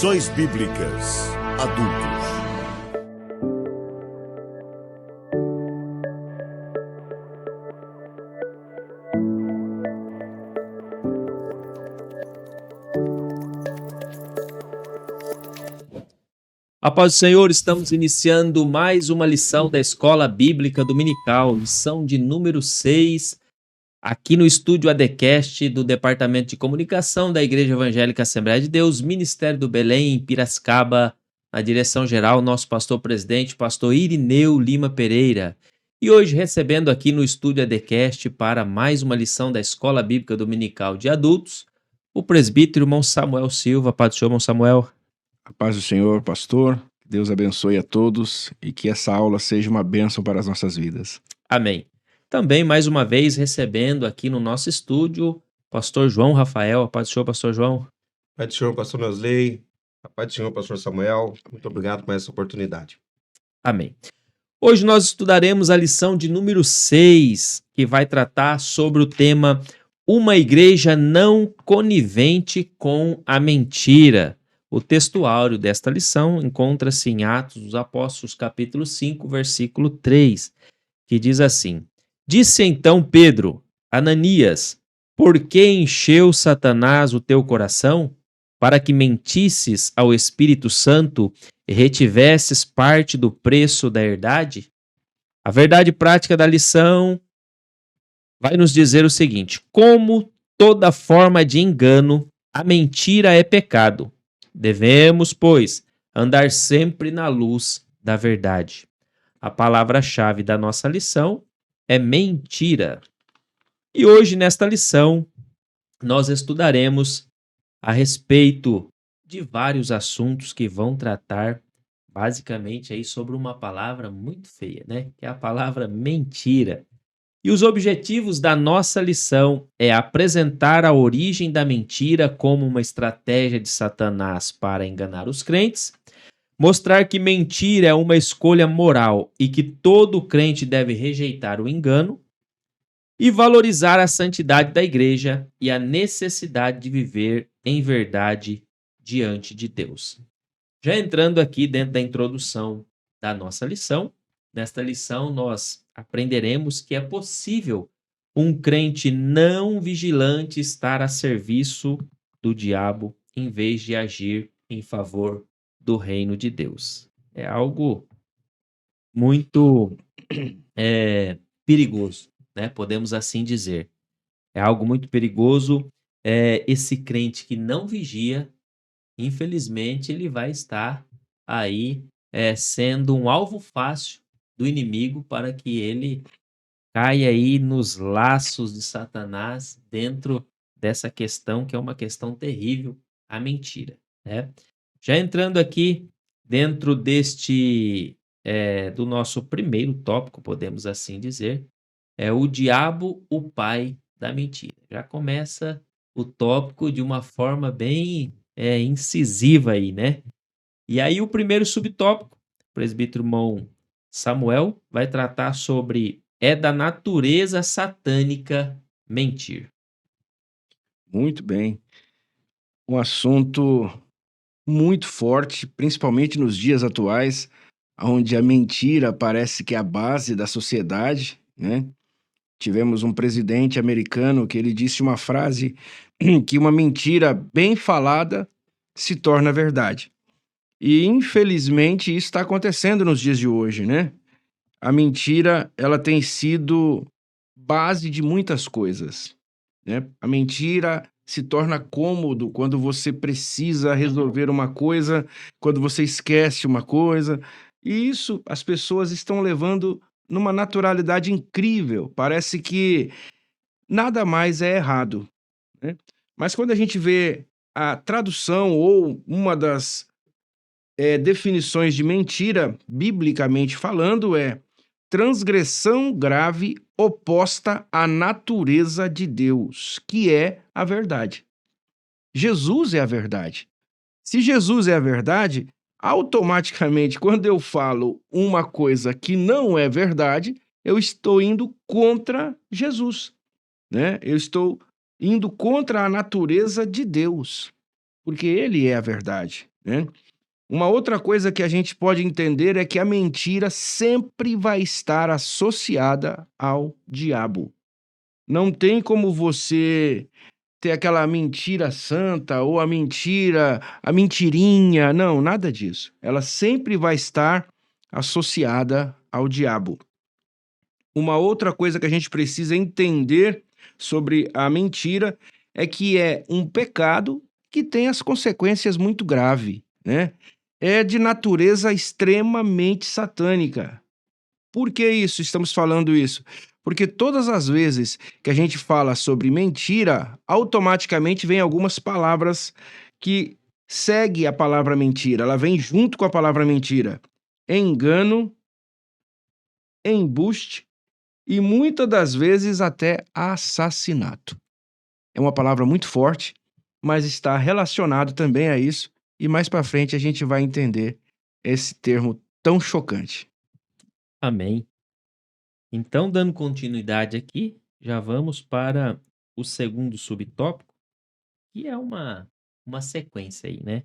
Lições Bíblicas Adultos. A paz do Senhor, estamos iniciando mais uma lição da Escola Bíblica Dominical, lição de número 6, aqui no estúdio ADCast do Departamento de Comunicação da Igreja Evangélica Assembleia de Deus, Ministério do Belém, em Piracicaba, na direção geral, nosso pastor-presidente, pastor Irineu Lima Pereira. E hoje recebendo aqui no estúdio ADCast para mais uma lição da Escola Bíblica Dominical de Adultos, o presbítero irmão Samuel Silva. Paz do Senhor, irmão Samuel. A paz do Senhor, pastor. Que Deus abençoe a todos e que essa aula seja uma bênção para as nossas vidas. Amém. Também, mais uma vez, recebendo aqui no nosso estúdio, pastor João Rafael. A paz do Senhor, pastor João. A paz do Senhor, pastor Nosley. A paz do Senhor, pastor Samuel. Muito obrigado por essa oportunidade. Amém. Hoje nós estudaremos a lição de número 6, que vai tratar sobre o tema Uma Igreja Não Conivente com a Mentira. O textuário desta lição encontra-se em Atos dos Apóstolos, capítulo 5, versículo 3, que diz assim: Disse então Pedro, Ananias, por que encheu Satanás o teu coração, para que mentisses ao Espírito Santo e retivesses parte do preço da herdade? A verdade prática da lição vai nos dizer o seguinte: como toda forma de engano, a mentira é pecado. Devemos, pois, andar sempre na luz da verdade. A palavra-chave da nossa lição é mentira. E hoje, nesta lição, nós estudaremos a respeito de vários assuntos que vão tratar, basicamente, aí sobre uma palavra muito feia, né? Que é a palavra mentira. E os objetivos da nossa lição é apresentar a origem da mentira como uma estratégia de Satanás para enganar os crentes, mostrar que mentira é uma escolha moral e que todo crente deve rejeitar o engano, e valorizar a santidade da igreja e a necessidade de viver em verdade diante de Deus. Já entrando aqui dentro da introdução da nossa lição, nesta lição nós aprenderemos que é possível um crente não vigilante estar a serviço do diabo em vez de agir em favor do reino de Deus. É algo muito perigoso, né? Podemos assim dizer. É algo muito perigoso. Esse crente que não vigia, infelizmente, ele vai estar aí sendo um alvo fácil do inimigo para que ele caia aí nos laços de Satanás dentro dessa questão que é uma questão terrível, a mentira, né? Já entrando aqui dentro do nosso primeiro tópico, podemos assim dizer, é o diabo, o pai da mentira. Já começa o tópico de uma forma bem incisiva aí, né? E aí o primeiro subtópico, o presbítero irmão Samuel, vai tratar sobre da natureza satânica mentir. Muito bem. Um assunto muito forte, principalmente nos dias atuais, onde a mentira parece que é a base da sociedade, né? Tivemos um presidente americano que ele disse uma frase que uma mentira bem falada se torna verdade. E, infelizmente, isso está acontecendo nos dias de hoje, né? A mentira, ela tem sido base de muitas coisas, né? A mentira se torna cômodo quando você precisa resolver uma coisa, quando você esquece uma coisa. E isso as pessoas estão levando numa naturalidade incrível. Parece que nada mais é errado, né? Mas quando a gente vê a tradução ou uma das definições de mentira, biblicamente falando, é transgressão grave oposta à natureza de Deus, que é a verdade. Jesus é a verdade. Se Jesus é a verdade, automaticamente, quando eu falo uma coisa que não é verdade, eu estou indo contra Jesus, né? Eu estou indo contra a natureza de Deus, porque ele é a verdade. né? Uma outra coisa que a gente pode entender é que a mentira sempre vai estar associada ao diabo. Não tem como você ter aquela mentira santa ou a mentira, a mentirinha. Não, nada disso. Ela sempre vai estar associada ao diabo. Uma outra coisa que a gente precisa entender sobre a mentira é que é um pecado que tem as consequências muito graves, né? É de natureza extremamente satânica. Por que isso? Estamos falando isso? Porque todas as vezes que a gente fala sobre mentira, automaticamente vem algumas palavras que seguem a palavra mentira. Ela vem junto com a palavra mentira. Engano, embuste e muitas das vezes até assassinato. É uma palavra muito forte, mas está relacionado também a isso. E mais para frente a gente vai entender esse termo tão chocante. Amém. Então, dando continuidade aqui, já vamos para o segundo subtópico, que é uma sequência aí, né?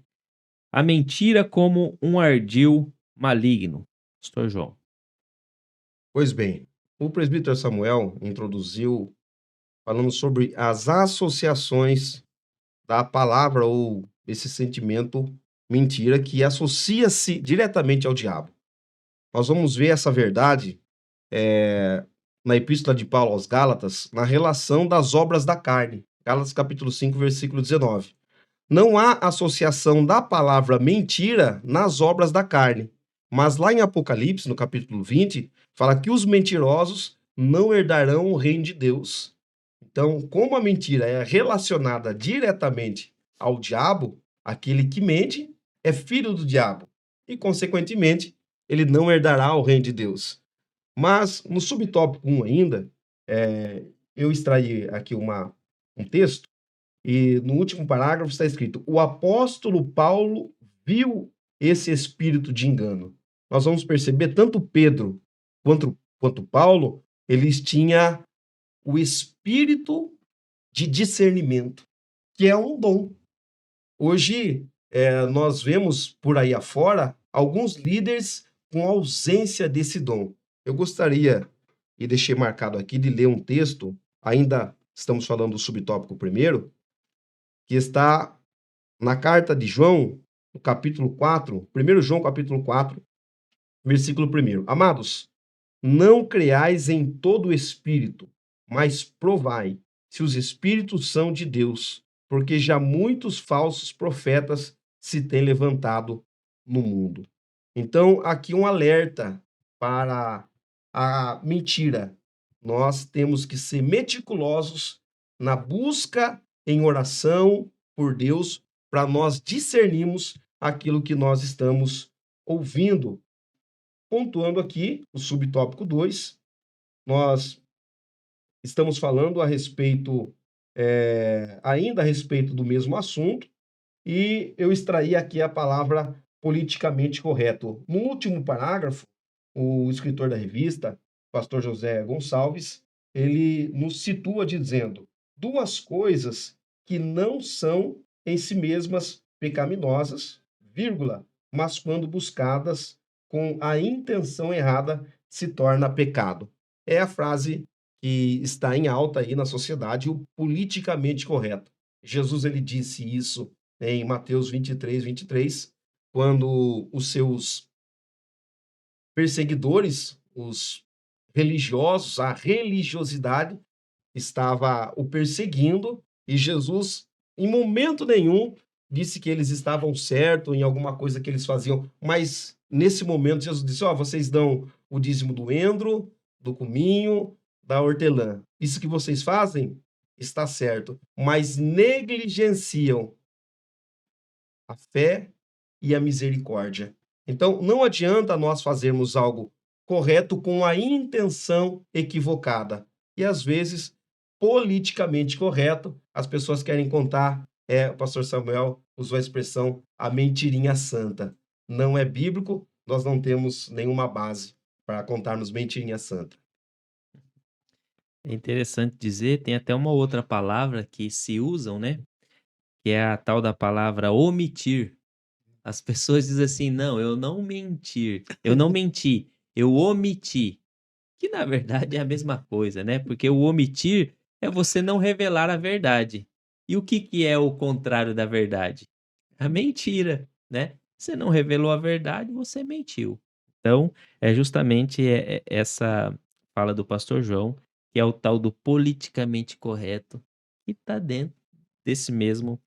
A mentira como um ardil maligno. Pastor João. Pois bem, o presbítero Samuel introduziu falando sobre as associações da palavra ou esse sentimento mentira que associa-se diretamente ao diabo. Nós vamos ver essa verdade na Epístola de Paulo aos Gálatas, na relação das obras da carne. Gálatas capítulo 5, versículo 19. Não há associação da palavra mentira nas obras da carne. Mas lá em Apocalipse, no capítulo 20, fala que os mentirosos não herdarão o reino de Deus. Então, como a mentira é relacionada diretamente ao diabo, aquele que mente é filho do diabo. E, consequentemente, ele não herdará o reino de Deus. Mas, no subtópico 1 ainda, eu extraí aqui um texto, e no último parágrafo está escrito: o apóstolo Paulo viu esse espírito de engano. Nós vamos perceber, tanto Pedro quanto Paulo, eles tinham o espírito de discernimento, que é um dom. Hoje, nós vemos por aí afora alguns líderes com ausência desse dom. Eu gostaria, e deixei marcado aqui, de ler um texto, ainda estamos falando do subtópico primeiro, que está na carta de João, no capítulo 4, 1 João capítulo 4, versículo 1. Amados, não creais em todo espírito, mas provai se os espíritos são de Deus, porque já muitos falsos profetas se têm levantado no mundo. Então, aqui um alerta para a mentira. Nós temos que ser meticulosos na busca em oração por Deus, para nós discernirmos aquilo que nós estamos ouvindo. Pontuando aqui o subtópico 2, nós estamos falando a respeito, ainda a respeito do mesmo assunto, e eu extraí aqui a palavra politicamente correto. No último parágrafo, o escritor da revista, pastor José Gonçalves, ele nos situa dizendo: duas coisas que não são em si mesmas pecaminosas, vírgula, mas quando buscadas com a intenção errada se torna pecado. É a frase que está em alta aí na sociedade, o politicamente correto. Jesus ele disse isso em Mateus 23, quando os seus perseguidores, os religiosos, a religiosidade estava o perseguindo, e Jesus, em momento nenhum, disse que eles estavam certos em alguma coisa que eles faziam, mas nesse momento Jesus disse: vocês dão o dízimo do endro, do cominho, da hortelã. Isso que vocês fazem está certo, mas negligenciam a fé e a misericórdia. Então, não adianta nós fazermos algo correto com a intenção equivocada. E, às vezes, politicamente correto, as pessoas querem contar, o pastor Samuel usou a expressão, a mentirinha santa. Não é bíblico, nós não temos nenhuma base para contarmos mentirinha santa. É interessante dizer, tem até uma outra palavra que se usam, né? Que é a tal da palavra omitir. As pessoas dizem assim: não, eu não menti, eu omiti. Que na verdade é a mesma coisa, né? Porque o omitir é você não revelar a verdade. E o que que é o contrário da verdade? A mentira, né? Você não revelou a verdade, você mentiu. Então, é justamente essa fala do pastor João, que é o tal do politicamente correto, que está dentro desse mesmo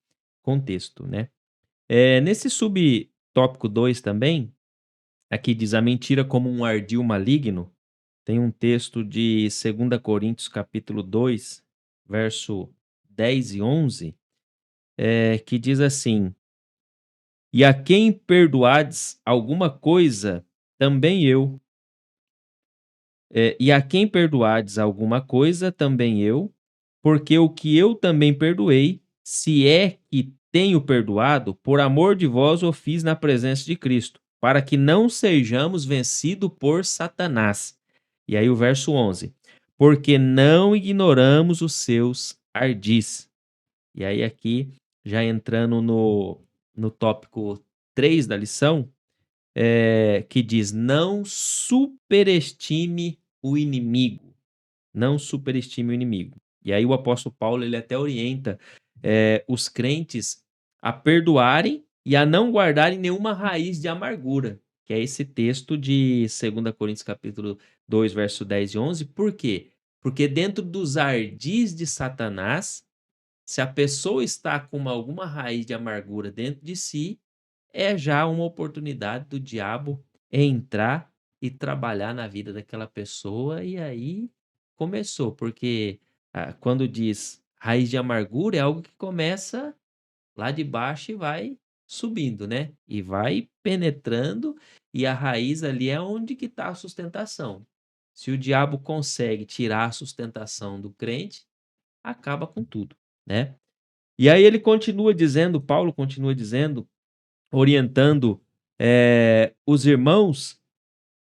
contexto, né? Nesse subtópico 2 também, aqui diz a mentira como um ardil maligno, tem um texto de 2 Coríntios capítulo 2, verso 10 e 11, que diz assim: "E a quem perdoardes alguma coisa, também eu, e a quem perdoardes alguma coisa, também eu, porque o que eu também perdoei, se é que tenho perdoado, por amor de vós o fiz na presença de Cristo, para que não sejamos vencidos por Satanás." E aí o verso 11: "Porque não ignoramos os seus ardis." E aí aqui, já entrando no tópico 3 da lição, que diz: "Não superestime o inimigo." Não superestime o inimigo. E aí o apóstolo Paulo, ele até orienta, os crentes a perdoarem e a não guardarem nenhuma raiz de amargura, que é esse texto de 2 Coríntios capítulo 2, verso 10 e 11. Por quê? Porque dentro dos ardis de Satanás, se a pessoa está com alguma raiz de amargura dentro de si, é já uma oportunidade do diabo entrar e trabalhar na vida daquela pessoa, e aí começou, porque quando diz raiz de amargura, é algo que começa lá de baixo e vai subindo, né? E vai penetrando, e a raiz ali é onde que está a sustentação. Se o diabo consegue tirar a sustentação do crente, acaba com tudo, né? E aí ele continua dizendo, Paulo continua dizendo, orientando os irmãos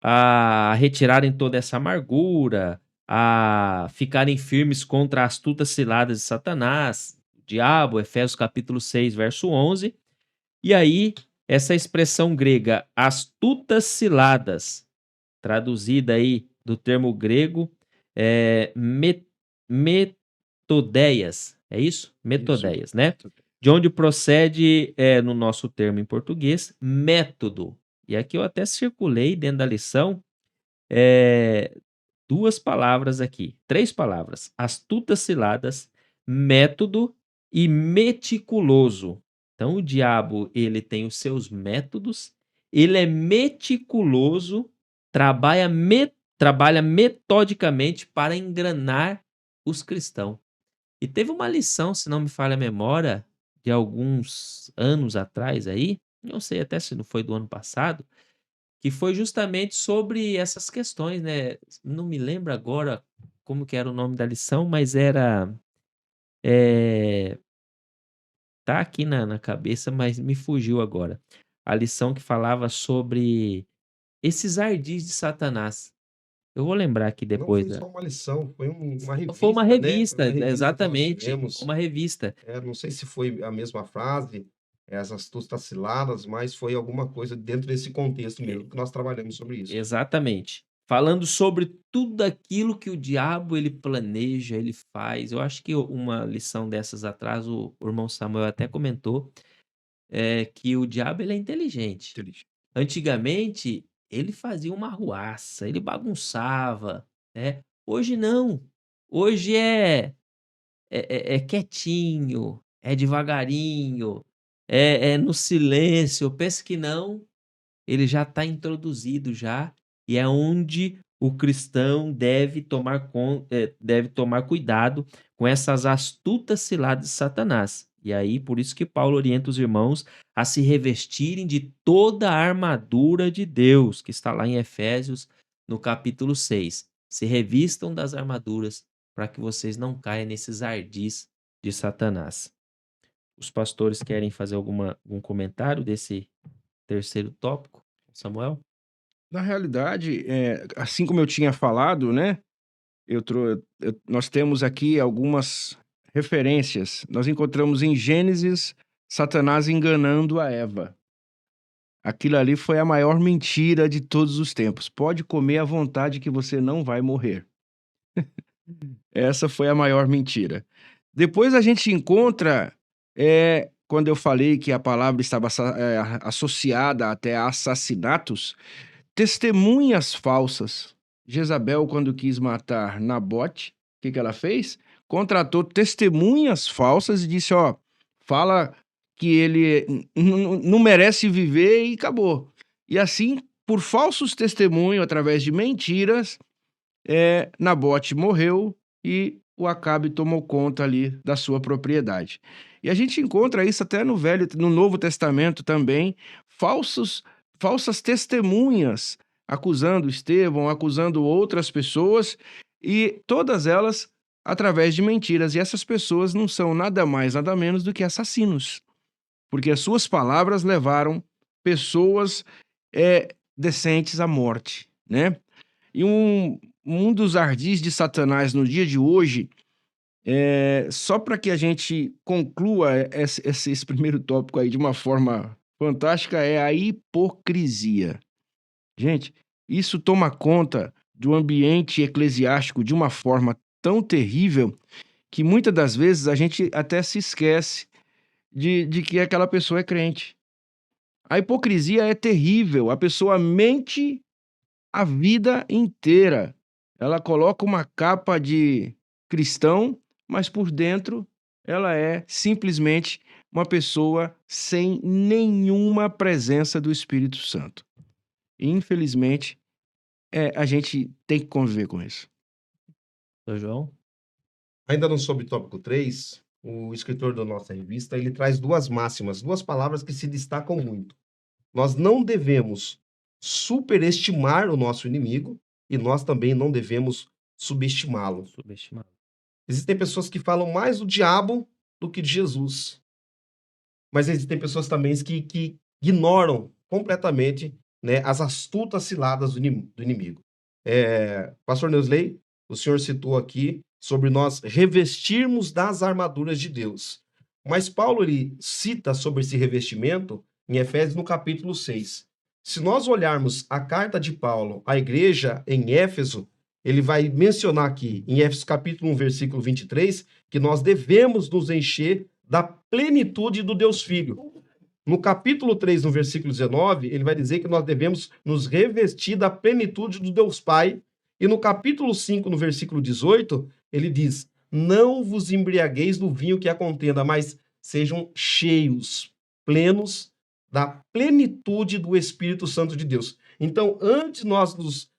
a retirarem toda essa amargura, a ficarem firmes contra as astutas ciladas de Satanás, o diabo, Efésios capítulo 6, verso 11. E aí, essa expressão grega, astutas ciladas, traduzida aí do termo grego, metodeias, é isso? Metodeias, né? De onde procede, no nosso termo em português, método. E aqui eu até circulei dentro da lição, 2 palavras aqui, 3 palavras: astutas ciladas, método e meticuloso. Então o diabo, ele tem os seus métodos, ele é meticuloso, trabalha metodicamente para enganar os cristãos. E teve uma lição, se não me falha a memória, de alguns anos atrás aí, não sei até se não foi do ano passado, que foi justamente sobre essas questões, né? Não me lembro agora como que era o nome da lição, mas era, eh, tá aqui na cabeça, mas me fugiu agora. A lição que falava sobre esses ardis de Satanás. Eu vou lembrar aqui Não depois foi da só uma lição, foi uma foi uma revista, né? Foi revista, uma revista que nós exatamente, tivemos. uma revista. Não sei se foi a mesma frase, as astutas ciladas, mas foi alguma coisa dentro desse contexto mesmo que nós trabalhamos sobre isso. Exatamente. Falando sobre tudo aquilo que o diabo ele planeja, ele faz. Eu acho que uma lição dessas atrás, o irmão Samuel até comentou, que o diabo ele é inteligente. Inteligente. Antigamente, ele fazia uma arruaça, ele bagunçava, né? Hoje não. Hoje é quietinho, é devagarinho, é no silêncio. Eu penso que não, ele já está introduzido já, e é onde o cristão deve tomar cuidado com essas astutas ciladas de Satanás. E aí, por isso que Paulo orienta os irmãos a se revestirem de toda a armadura de Deus, que está lá em Efésios, no capítulo 6. Se revistam das armaduras para que vocês não caiam nesses ardis de Satanás. Os pastores querem fazer algum comentário desse terceiro tópico, Samuel? Na realidade, assim como eu tinha falado, né, nós temos aqui algumas referências. Nós encontramos em Gênesis Satanás enganando a Eva. Aquilo ali foi a maior mentira de todos os tempos. Pode comer à vontade que você não vai morrer. Essa foi a maior mentira. Depois a gente encontra, quando eu falei que a palavra estava associada até a assassinatos, testemunhas falsas. Jezabel, quando quis matar Nabote, o que ela fez? Contratou testemunhas falsas e disse, ó, fala que ele não merece viver e acabou. E assim, por falsos testemunhos, através de mentiras, Nabote morreu e o Acabe tomou conta ali da sua propriedade. E a gente encontra isso até no Novo Testamento também, falsas testemunhas acusando Estevão, acusando outras pessoas, e todas elas através de mentiras. E essas pessoas não são nada mais, nada menos do que assassinos, porque as suas palavras levaram pessoas decentes à morte, né? E um dos ardis de Satanás no dia de hoje, só para que a gente conclua esse primeiro tópico aí de uma forma fantástica, é a hipocrisia. Gente, isso toma conta do ambiente eclesiástico de uma forma tão terrível que muitas das vezes a gente até se esquece de que aquela pessoa é crente. A hipocrisia é terrível, a pessoa mente a vida inteira. Ela coloca uma capa de cristão, mas por dentro ela é simplesmente uma pessoa sem nenhuma presença do Espírito Santo. E, infelizmente, a gente tem que conviver com isso. Seu João? Ainda não sobre o tópico 3, o escritor da nossa revista, ele traz duas máximas, duas palavras que se destacam muito. Nós não devemos superestimar o nosso inimigo e nós também não devemos subestimá-lo. Subestimado. Existem pessoas que falam mais do diabo do que de Jesus. Mas existem pessoas também que ignoram completamente, né, as astutas ciladas do inimigo. Pastor Neusley, o senhor citou aqui sobre nós revestirmos das armaduras de Deus. Mas Paulo ele cita sobre esse revestimento em Efésios no capítulo 6. Se nós olharmos a carta de Paulo à igreja em Éfeso, ele vai mencionar aqui, em Éfeso capítulo 1, versículo 23, que nós devemos nos encher da plenitude do Deus Filho. No capítulo 3, no versículo 19, ele vai dizer que nós devemos nos revestir da plenitude do Deus Pai. E no capítulo 5, no versículo 18, ele diz, não vos embriagueis do vinho que a contenda, mas sejam cheios, plenos da plenitude do Espírito Santo de Deus. Então, antes nós nos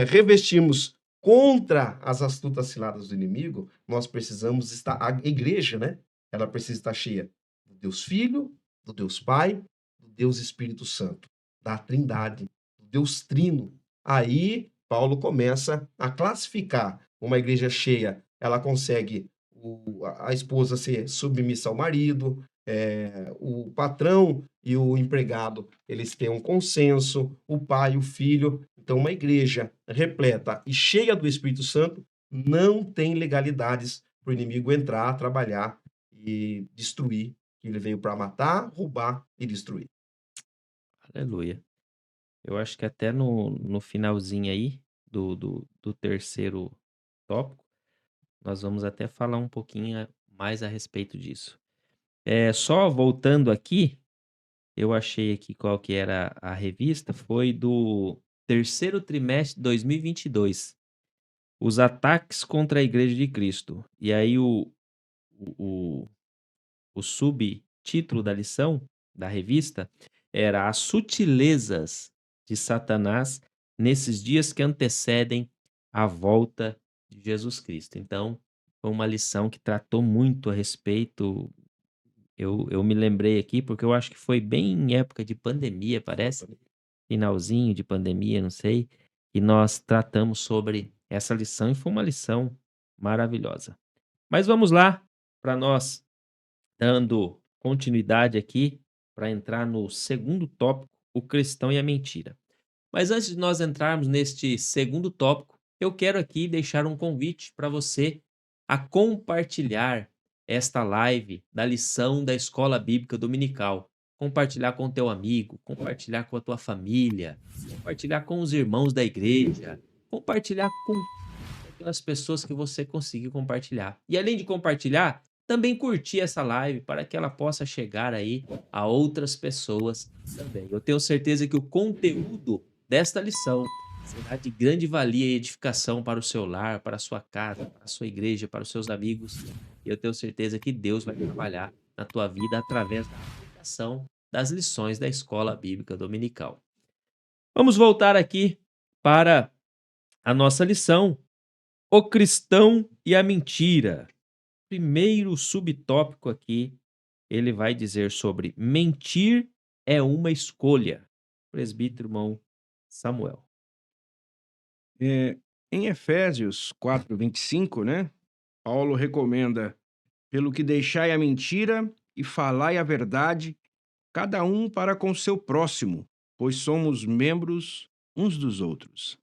revestirmos contra as astutas ciladas do inimigo, nós precisamos estar, a igreja, né? Ela precisa estar cheia do Deus Filho, do Deus Pai, do Deus Espírito Santo, da Trindade, do Deus Trino. Aí, Paulo começa a classificar uma igreja cheia. Ela consegue a esposa ser submissa ao marido, o patrão e o empregado, eles têm um consenso, o pai e o filho. Então, uma igreja repleta e cheia do Espírito Santo não tem legalidades para o inimigo entrar, trabalhar e destruir. Ele veio para matar, roubar e destruir. Aleluia. Eu acho que até no finalzinho aí do terceiro tópico, nós vamos até falar um pouquinho mais a respeito disso. Só voltando aqui, eu achei aqui qual que era a revista, foi do terceiro trimestre de 2022. Os ataques contra a Igreja de Cristo. E aí o subtítulo da lição, da revista, era As Sutilezas de Satanás nesses dias que antecedem a volta de Jesus Cristo. Então, foi uma lição que tratou muito a respeito. Eu me lembrei aqui porque eu acho que foi bem em época de pandemia, parece, finalzinho de pandemia, não sei, e nós tratamos sobre essa lição e foi uma lição maravilhosa. Mas vamos lá, para nós, dando continuidade aqui, para entrar no segundo tópico, o cristão e a mentira. Mas antes de nós entrarmos neste segundo tópico, eu quero aqui deixar um convite para você a compartilhar esta live da lição da Escola Bíblica Dominical compartilhar com o teu amigo, compartilhar com a tua família, compartilhar com os irmãos da igreja, compartilhar com aquelas pessoas que você conseguir compartilhar. E além de compartilhar, também curtir essa live para que ela possa chegar aí a outras pessoas também. Eu tenho certeza que o conteúdo desta lição será de grande valia e edificação para o seu lar, para a sua casa, para a sua igreja, para os seus amigos. E eu tenho certeza que Deus vai trabalhar na tua vida através da aplicação das lições da Escola Bíblica Dominical. Vamos voltar aqui para a nossa lição, o cristão e a mentira. Primeiro subtópico aqui, ele vai dizer sobre mentir é uma escolha. Presbítero irmão Samuel. Em Efésios 4:25, né? Paulo recomenda: pelo que deixai a mentira e falai a verdade, cada um para com seu próximo, pois somos membros uns dos outros.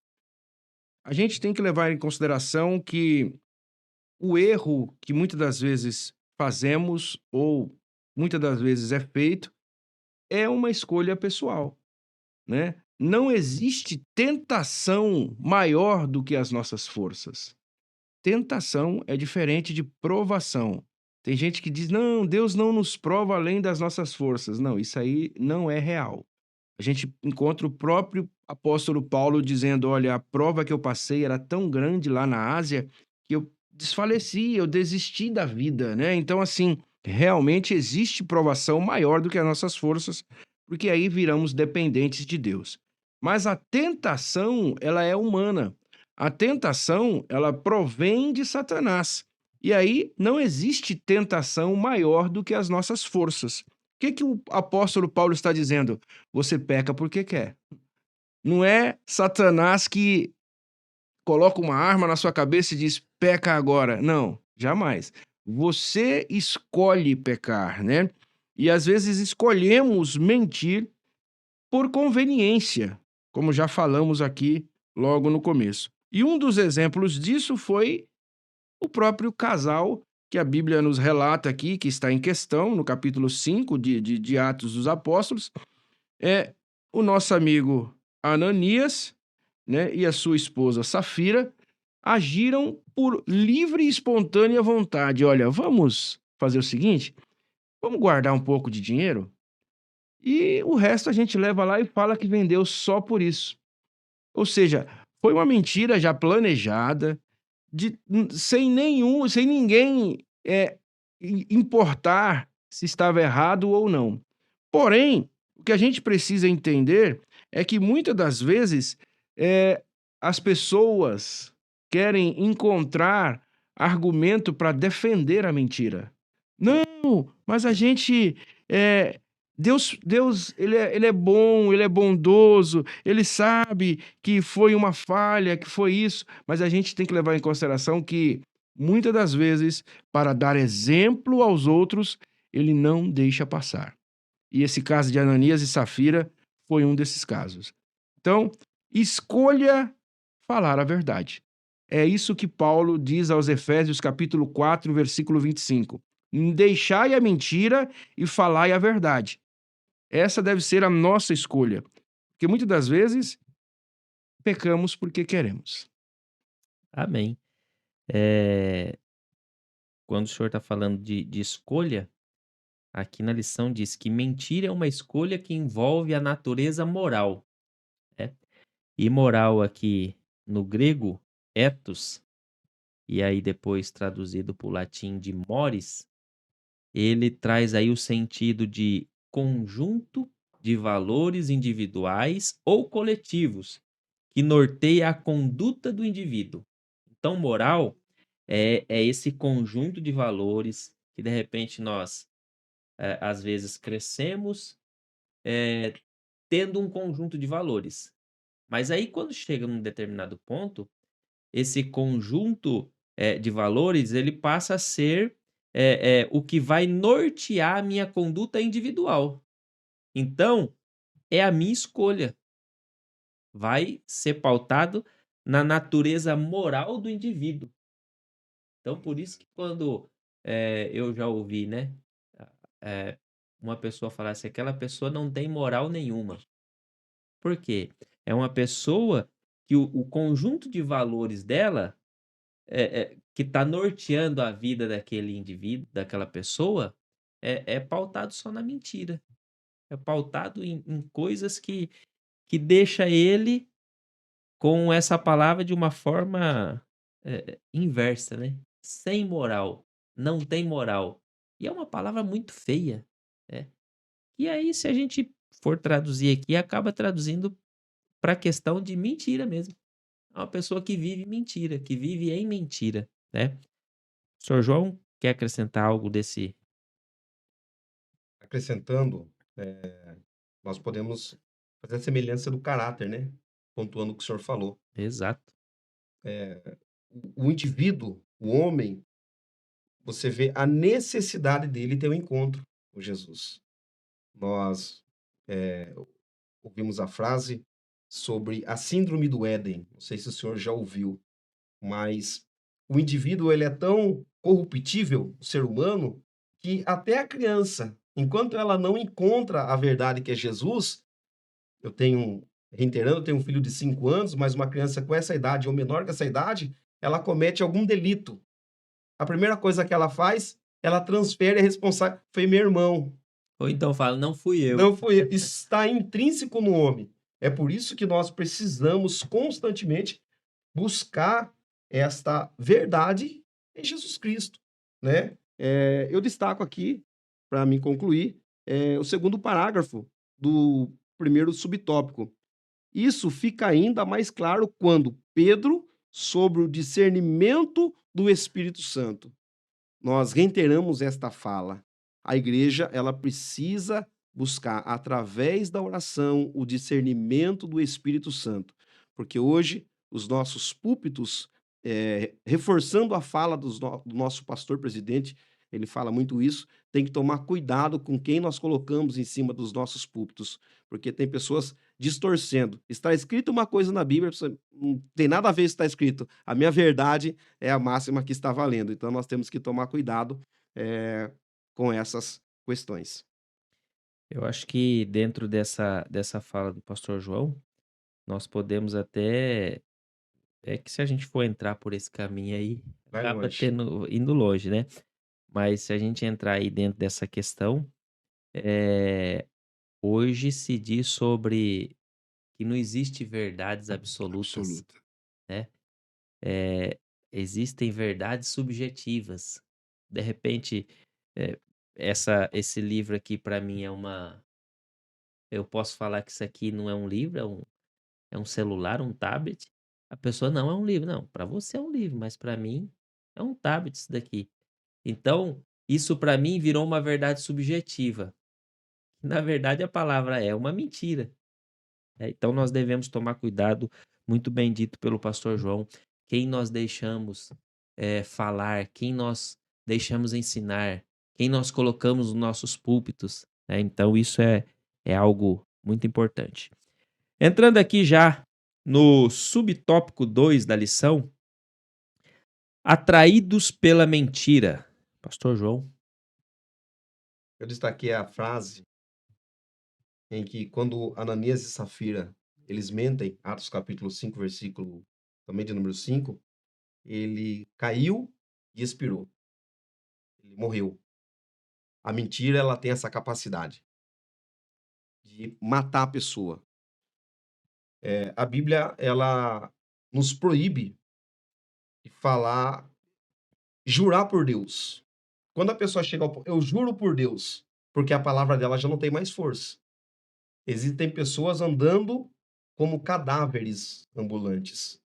A gente tem que levar em consideração que o erro que muitas das vezes fazemos ou muitas das vezes é feito é uma escolha pessoal, né? Não existe tentação maior do que as nossas forças. Tentação é diferente de provação. Tem gente que diz: não, Deus não nos prova além das nossas forças. Não, isso aí não é real. A gente encontra o próprio apóstolo Paulo dizendo: olha, a prova que eu passei era tão grande lá na Ásia que eu desfaleci, eu desisti da vida, né? Então, assim, realmente existe provação maior do que as nossas forças, porque aí viramos dependentes de Deus. Mas a tentação, ela é humana. A tentação, ela provém de Satanás. E aí não existe tentação maior do que as nossas forças. O que o apóstolo Paulo está dizendo? Você peca porque quer. Não é Satanás que coloca uma arma na sua cabeça e diz, peca agora. Não, jamais. Você escolhe pecar, né? E às vezes escolhemos mentir por conveniência, como já falamos aqui logo no começo. E um dos exemplos disso foi o próprio casal que a Bíblia nos relata aqui, que está em questão, no capítulo 5 de Atos dos Apóstolos, é o nosso amigo Ananias, né, e a sua esposa Safira, agiram por livre e espontânea vontade. Olha, vamos fazer o seguinte, vamos guardar um pouco de dinheiro e o resto a gente leva lá e fala que vendeu só por isso. Ou seja, foi uma mentira já planejada, sem ninguém importar se estava errado ou não. Porém, o que a gente precisa entender é que muitas das vezes as pessoas querem encontrar argumento para defender a mentira. Não, mas a gente... Deus ele é bom, ele é bondoso, ele sabe que foi uma falha, que foi isso, mas a gente tem que levar em consideração que, muitas das vezes, para dar exemplo aos outros, ele não deixa passar. E esse caso de Ananias e Safira foi um desses casos. Então, escolha falar a verdade. É isso que Paulo diz aos Efésios, capítulo 4, versículo 25. Deixai a mentira e falai a verdade. Essa deve ser a nossa escolha, porque muitas das vezes pecamos porque queremos. Amém. Quando o senhor está falando de escolha, aqui na lição diz que mentira é uma escolha que envolve a natureza moral. Né? E moral aqui no grego, ethos, e aí depois traduzido para o latim de mores, ele traz aí o sentido de conjunto de valores individuais ou coletivos que norteia a conduta do indivíduo. Então, moral é esse conjunto de valores que, de repente, nós, às vezes, crescemos tendo um conjunto de valores. Mas aí, quando chega num determinado ponto, esse conjunto de valores, ele passa a ser o que vai nortear a minha conduta individual. Então, é a minha escolha. Vai ser pautado na natureza moral do indivíduo. Então, por isso que quando eu já ouvi, né, uma pessoa falar assim, aquela pessoa não tem moral nenhuma. Por quê? É uma pessoa que o conjunto de valores dela, que está norteando a vida daquele indivíduo, daquela pessoa, é pautado só na mentira. É pautado em coisas que deixa ele com essa palavra de uma forma, inversa, né, sem moral, não tem moral. E é uma palavra muito feia, né. E aí, se a gente for traduzir aqui, acaba traduzindo para a questão de mentira mesmo. É uma pessoa que vive mentira, que vive em mentira, né. Senhor João quer acrescentar algo desse Acrescentando, nós podemos fazer a semelhança do caráter, né? Pontuando o que o senhor falou. exato, O indivíduo, o homem, você vê a necessidade dele ter um encontro com Jesus. Nós ouvimos a frase sobre a síndrome do Éden. Não sei se o senhor já ouviu, mas o indivíduo ele é tão corruptível, o ser humano, que até a criança, enquanto ela não encontra a verdade que é Jesus, eu tenho, reiterando, eu tenho um filho de 5 anos, mas uma criança com essa idade ou menor que essa idade, ela comete algum delito. A primeira coisa que ela faz, ela transfere a responsabilidade. Foi meu irmão, ou então fala: "Não fui eu". não foi eu. Isso está intrínseco no homem. É por isso que nós precisamos constantemente buscar esta verdade em Jesus Cristo, né? Eu destaco aqui, para me concluir, o segundo parágrafo do primeiro subtópico. Isso fica ainda mais claro quando Pedro, sobre o discernimento do Espírito Santo. Nós reiteramos esta fala. A igreja, ela precisa buscar, através da oração, o discernimento do Espírito Santo. Porque hoje, os nossos púlpitos, reforçando a fala do nosso pastor presidente, ele fala muito isso, tem que tomar cuidado com quem nós colocamos em cima dos nossos púlpitos, porque tem pessoas distorcendo. Está escrito uma coisa na Bíblia, não tem nada a ver se está escrito. A minha verdade é a máxima que está valendo. Então, nós temos que tomar cuidado com essas questões. Eu acho que dentro dessa fala do pastor João, nós podemos até que se a gente for entrar por esse caminho aí, Vai acaba longe. indo longe, né. Mas se a gente entrar aí dentro dessa questão, hoje se diz sobre que não existe verdades absolutas, Absoluta. né. Eh, Existem verdades subjetivas. De repente, eh, esse livro aqui para mim eu posso falar que isso aqui não é um livro, é um celular, um tablet. A pessoa: "Não, é um livro". Não, para você é um livro, mas para mim é um tablet isso daqui. Então, isso para mim virou uma verdade subjetiva. Na verdade, a palavra é uma mentira, né. Então nós devemos tomar cuidado, muito bem dito pelo pastor João, quem nós deixamos, falar, quem nós deixamos ensinar, quem nós colocamos nos nossos púlpitos, né. Então isso é algo muito importante. Entrando aqui já no subtópico 2 da lição, atraídos pela mentira. Pastor João. Eu destaquei a frase em que quando Ananias e Safira, eles mentem, Atos capítulo 5, versículo também de número 5, ele caiu e expirou. Ele morreu. A mentira, ela tem essa capacidade de matar a pessoa. A Bíblia, ela nos proíbe de falar, jurar por Deus. Quando a pessoa chega ao ponto, eu juro por Deus, porque a palavra dela já não tem mais força. Existem pessoas andando como cadáveres ambulantes.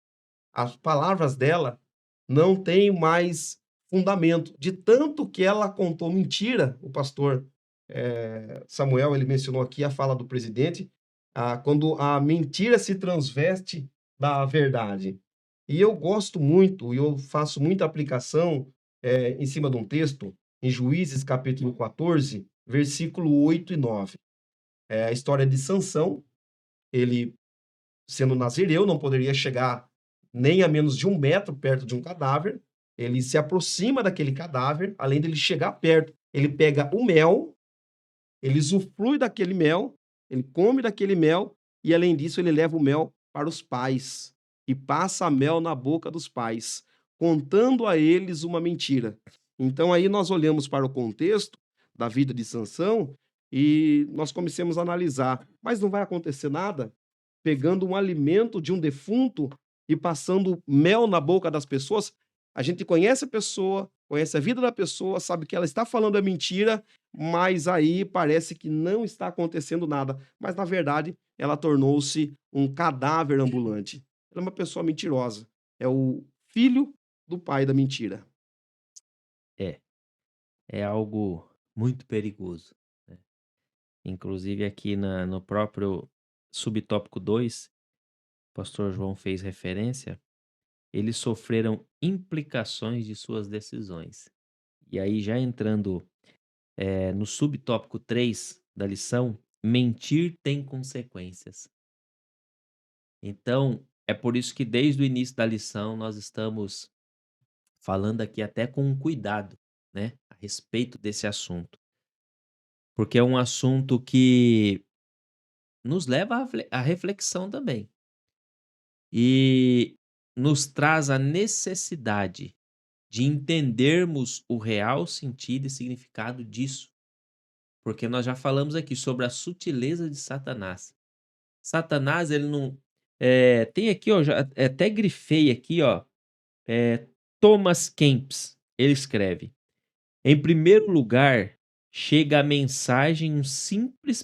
As palavras dela não têm mais fundamento. De tanto que ela contou mentira, o pastor Samuel, ele mencionou aqui a fala do presidente, quando a mentira se transveste da verdade. E eu gosto muito, e eu faço muita aplicação em cima de um texto, em Juízes capítulo 14, versículo 8 e 9. É a história de Sansão. Ele, sendo nazireu, não poderia chegar nem a menos de 1 metro perto de um cadáver. Ele se aproxima daquele cadáver, além dele chegar perto, ele pega o mel Ele usufrui daquele mel, ele come daquele mel e, além disso, ele leva o mel para os pais e passa mel na boca dos pais, contando a eles uma mentira. Então, aí nós olhamos para o contexto da vida de Sansão e nós começamos a analisar, mas não vai acontecer nada pegando um alimento de um defunto e passando mel na boca das pessoas. A gente conhece a pessoa, conhece a vida da pessoa, sabe que ela está falando a mentira, mas aí parece que não está acontecendo nada. Mas, na verdade, ela tornou-se um cadáver ambulante. Ela é uma pessoa mentirosa. É o filho do pai da mentira. É, é algo muito perigoso, né? Inclusive aqui no próprio subtópico 2, o pastor João fez referência, eles sofreram implicações de suas decisões. E aí já entrando no subtópico 3 da lição, mentir tem consequências. Então, é por isso que desde o início da lição nós estamos falando aqui até com cuidado, né, a respeito desse assunto. Porque é um assunto que nos leva à reflexão também. E nos traz a necessidade de entendermos o real sentido e significado disso. Porque nós já falamos aqui sobre a sutileza de Satanás. Satanás, ele não. Tem aqui, ó, já até grifei aqui, ó. Thomas Kempis, ele escreve: em primeiro lugar, chega à mente um simples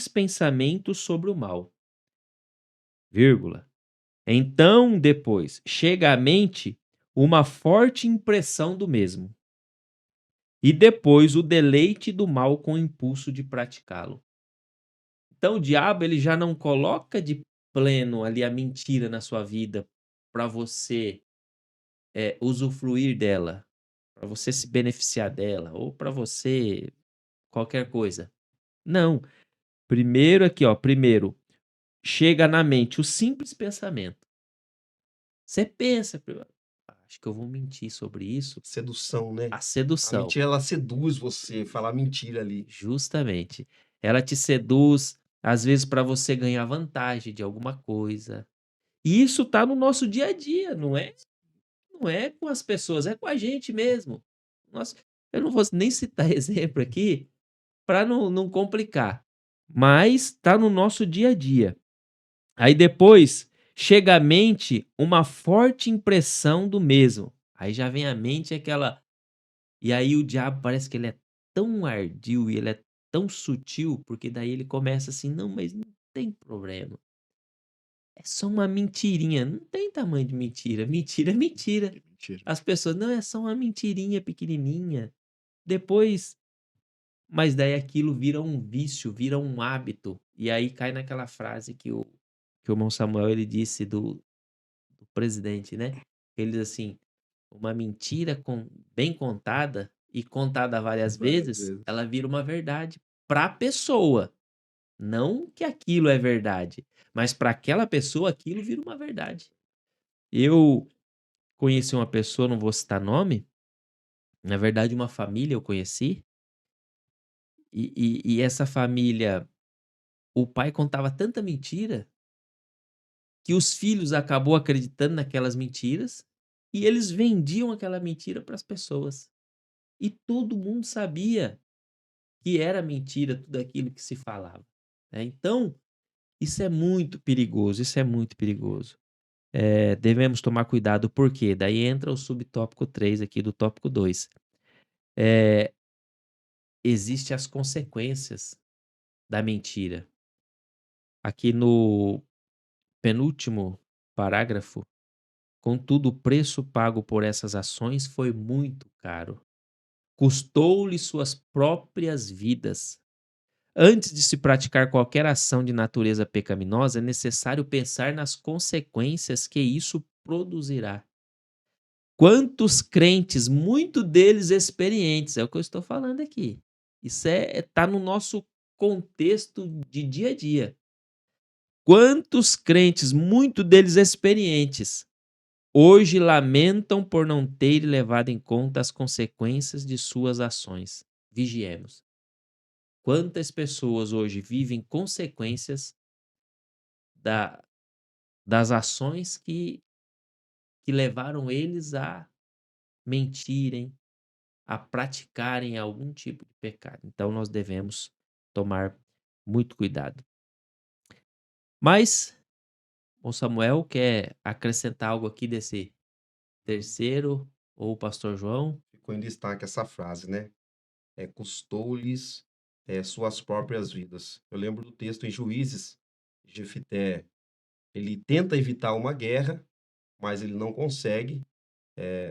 pensamento sobre o mal, vírgula. Então, depois, chega à mente uma forte impressão do mesmo. E depois o deleite do mal com o impulso de praticá-lo. Então o diabo ele já não coloca de pleno ali a mentira na sua vida para você usufruir dela, para você se beneficiar dela ou para você qualquer coisa. Não. Primeiro aqui, ó, chega na mente o simples pensamento. Você pensa, acho que eu vou mentir sobre isso. Sedução, né? A A sedução. mentira, ela seduz você, falar mentira ali. Justamente. Ela te seduz, às vezes, para você ganhar vantagem de alguma coisa. E isso tá no nosso dia a dia, não é com as pessoas, é com a gente mesmo. Eu não vou nem citar exemplo aqui para não complicar, mas tá no nosso dia a dia. Aí depois chega à mente uma forte impressão do mesmo. Aí já vem à mente aquela. E aí o diabo parece que ele é tão ardil e ele é tão sutil, porque daí ele começa assim: não, mas não tem problema. É só uma mentirinha. Não tem tamanho de mentira. Mentira é mentira. Mentira. As pessoas, não, é só uma mentirinha pequenininha. Depois, mas daí aquilo vira um vício, vira um hábito. E aí cai naquela frase que o irmão Samuel ele disse do presidente, né? Ele diz assim: uma mentira bem contada e contada várias vezes, ela vira uma verdade para a pessoa. Não que aquilo é verdade, mas para aquela pessoa aquilo vira uma verdade. Eu conheci uma pessoa, não vou citar nome, na verdade uma família eu conheci, e essa família, o pai contava tanta mentira que os filhos acabou acreditando naquelas mentiras e eles vendiam aquela mentira para as pessoas. E todo mundo sabia que era mentira tudo aquilo que se falava, né? Então, isso é muito perigoso, isso é muito perigoso. Devemos tomar cuidado, porque daí entra o subtópico 3 aqui do tópico 2. Existem as consequências da mentira. Aqui no penúltimo parágrafo, contudo, o preço pago por essas ações foi muito caro. Custou-lhe suas próprias vidas. Antes de se praticar qualquer ação de natureza pecaminosa, é necessário pensar nas consequências que isso produzirá. Quantos crentes, muito deles experientes, é o que eu estou falando aqui. Isso tá no nosso contexto de dia a dia. Quantos crentes, muito deles experientes, hoje lamentam por não terem levado em conta as consequências de suas ações. vigiemos. Quantas pessoas hoje vivem consequências da, das ações que levaram eles a mentirem, a praticarem algum tipo de pecado. Então nós devemos tomar muito cuidado. Mas o Samuel quer acrescentar algo aqui desse terceiro, ou o pastor João? Ficou em destaque essa frase, né? Custou-lhes suas próprias vidas. Eu lembro do texto em Juízes, Jefité, ele tenta evitar uma guerra, mas ele não consegue.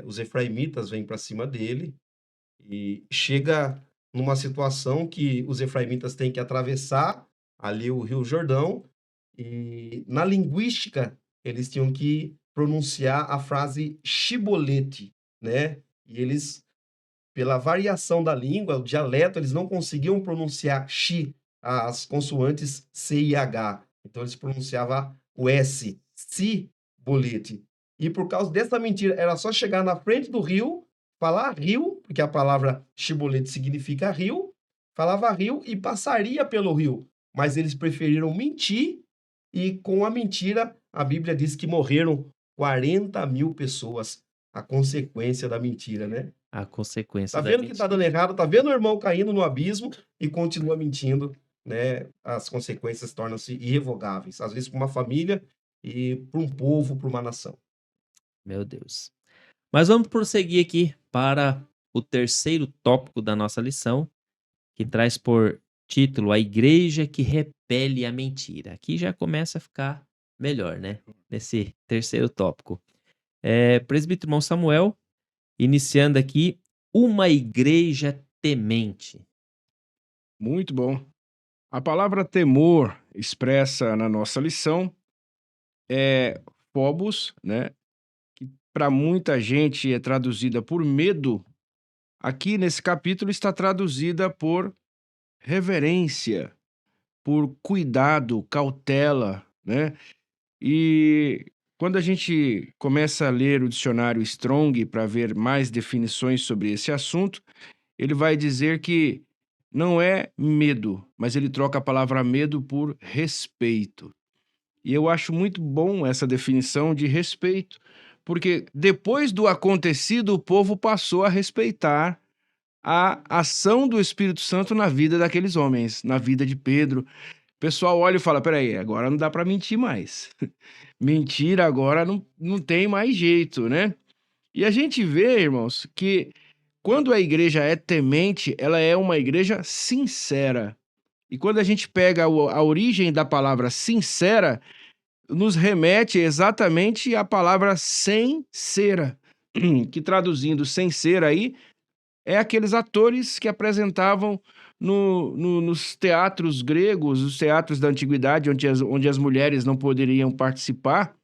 Os efraimitas vêm para cima dele e chega numa situação que os efraimitas têm que atravessar ali o Rio Jordão e na linguística eles tinham que pronunciar a frase shibolete, né? E eles, pela variação da língua, o dialeto, eles não conseguiam pronunciar shi, as consoantes C e H. Então eles pronunciavam o S, si bolete. E por causa dessa mentira, era só chegar na frente do rio, falar rio, porque a palavra shibolete significa rio, falava rio e passaria pelo rio. Mas eles preferiram mentir e com a mentira, a Bíblia diz que morreram 40.000 pessoas, a consequência da mentira, né? A consequência Tá da vendo que tá mentira. dando errado, tá vendo o irmão caindo no abismo e continua mentindo, né? As consequências tornam-se irrevogáveis, às vezes para uma família e para um povo, para uma nação. Meu Deus. Mas vamos prosseguir aqui para o terceiro tópico da nossa lição, que traz por título A Igreja que Repele a Mentira. Aqui já começa a ficar melhor, né? Nesse terceiro tópico. Presbítero irmão Samuel, iniciando aqui, uma igreja temente. Muito bom. A palavra temor expressa na nossa lição é phobos, né? Que para muita gente é traduzida por medo. Aqui nesse capítulo está traduzida por reverência, por cuidado, cautela, né? E quando a gente começa a ler o dicionário Strong para ver mais definições sobre esse assunto, ele vai dizer que não é medo, mas ele troca a palavra medo por respeito. E eu acho muito bom essa definição de respeito, porque depois do acontecido, o povo passou a respeitar a ação do Espírito Santo na vida daqueles homens, na vida de Pedro. O pessoal olha e fala, peraí, agora não dá para mentir mais. Mentira agora não tem mais jeito, né? E a gente vê, irmãos, que quando a igreja é temente, ela é uma igreja sincera. E quando a gente pega a origem da palavra sincera, nos remete exatamente à palavra sem cera, que traduzindo sem cera aí, é aqueles atores que apresentavam nos teatros gregos, os teatros da antiguidade, onde as mulheres não poderiam participar.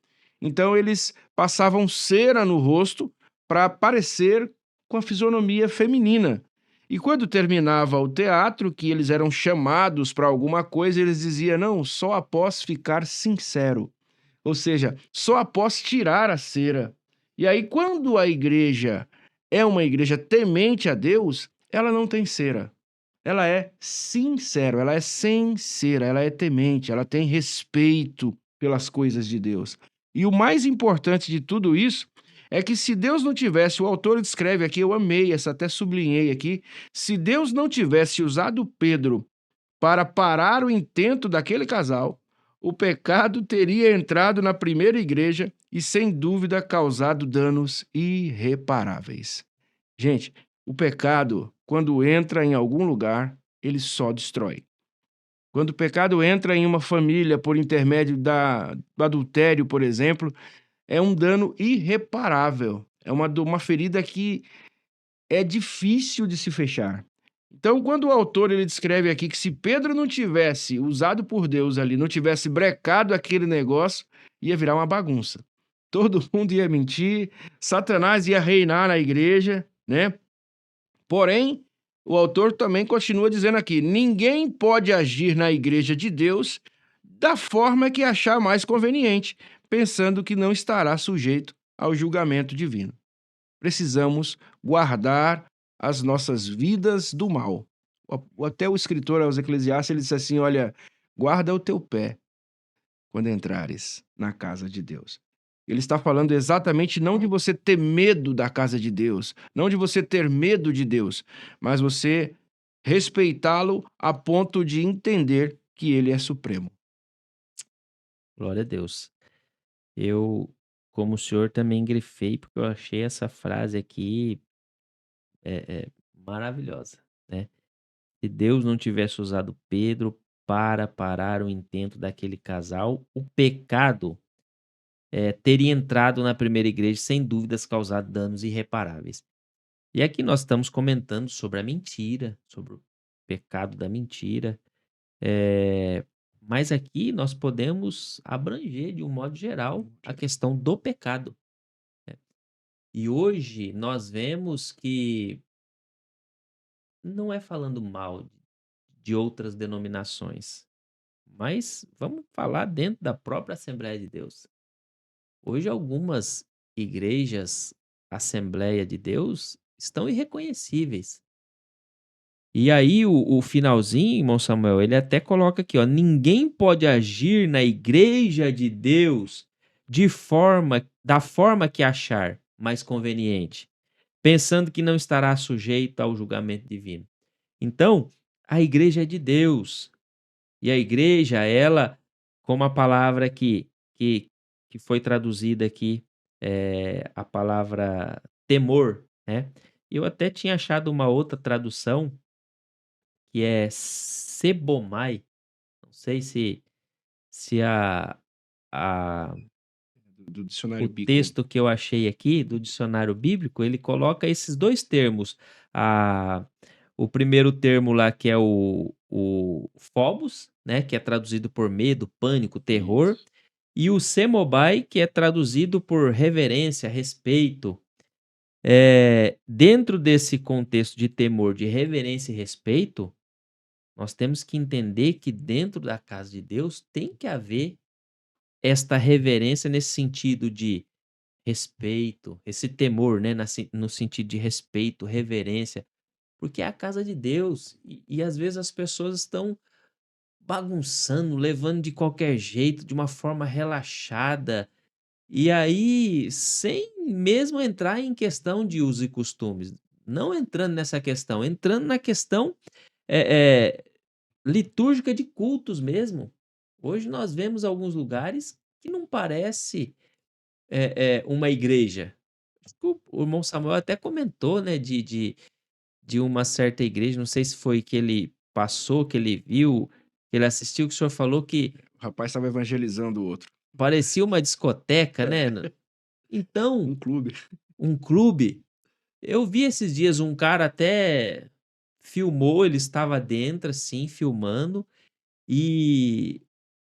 Então eles passavam cera no rosto para parecer com a fisionomia feminina. E quando terminava o teatro, que eles eram chamados para alguma coisa, eles diziam, não, só após ficar sincero. Ou seja, só após tirar a cera. E aí, quando a igreja é uma igreja temente a Deus, ela não tem cera. Ela é sincera, ela é sem cera, ela é temente, ela tem respeito pelas coisas de Deus. E o mais importante de tudo isso é que se Deus não tivesse, o autor descreve aqui, eu amei essa, até sublinhei aqui, se Deus não tivesse usado Pedro para parar o intento daquele casal, o pecado teria entrado na primeira igreja e, sem dúvida, causado danos irreparáveis. Gente, o pecado, quando entra em algum lugar, ele só destrói. Quando o pecado entra em uma família por intermédio do adultério, por exemplo, é um dano irreparável. É uma ferida que é difícil de se fechar. Então, quando o autor ele descreve aqui que se Pedro não tivesse usado por Deus ali, não tivesse brecado aquele negócio, ia virar uma bagunça. Todo mundo ia mentir, Satanás ia reinar na igreja, né? Porém, o autor também continua dizendo aqui, ninguém pode agir na igreja de Deus da forma que achar mais conveniente, pensando que não estará sujeito ao julgamento divino. Precisamos guardar as nossas vidas do mal. até o escritor aos Eclesiastes, ele disse assim: olha, guarda o teu pé quando entrares na casa de Deus. Ele está falando exatamente não de você ter medo da casa de Deus, não de você ter medo de Deus, mas você respeitá-lo a ponto de entender que ele é supremo. Glória a Deus. Eu, como o senhor, também grifei, porque eu achei essa frase aqui maravilhosa, né? Se Deus não tivesse usado Pedro para parar o intento daquele casal, o pecado teria entrado na primeira igreja, sem dúvidas, causado danos irreparáveis. E aqui nós estamos comentando sobre a mentira, sobre o pecado da mentira. Mas aqui nós podemos abranger, de um modo geral, a questão do pecado. E hoje nós vemos que não é falando mal de outras denominações, mas vamos falar dentro da própria Assembleia de Deus. Hoje algumas igrejas, Assembleia de Deus, estão irreconhecíveis. E aí o finalzinho, irmão Samuel, ele até coloca aqui, ó, ninguém pode agir na igreja de Deus da forma que achar mais conveniente, pensando que não estará sujeito ao julgamento divino. Então, a igreja é de Deus. E a igreja, ela, como a palavra que foi traduzida aqui, a palavra temor, né? Eu até tinha achado uma outra tradução que é sebomai. Não sei se a Do o dicionário Bico. texto que eu achei aqui do dicionário bíblico, ele coloca esses dois termos. O primeiro termo lá que é o phobos, né, que é traduzido por medo, pânico, terror, Isso. e o semobai, que é traduzido por reverência, respeito. Dentro desse contexto de temor, de reverência e respeito, nós temos que entender que dentro da casa de Deus tem que haver esta reverência nesse sentido de respeito, esse temor, né, no sentido de respeito, reverência, porque é a casa de Deus e às vezes as pessoas estão bagunçando, levando de qualquer jeito, de uma forma relaxada, e aí sem mesmo entrar em questão de usos e costumes, não entrando nessa questão, entrando na questão eh eh, litúrgica de cultos mesmo. Hoje nós vemos alguns lugares que não parece uma igreja. Acho que o irmão Samuel até comentou, né, de uma certa igreja, não sei se foi que ele passou, que ele viu, que ele assistiu, que o senhor falou que O rapaz estava evangelizando o outro. parecia uma discoteca, né. Então, Um clube. um clube. Eu vi esses dias um cara até filmou, ele estava dentro, assim, filmando, e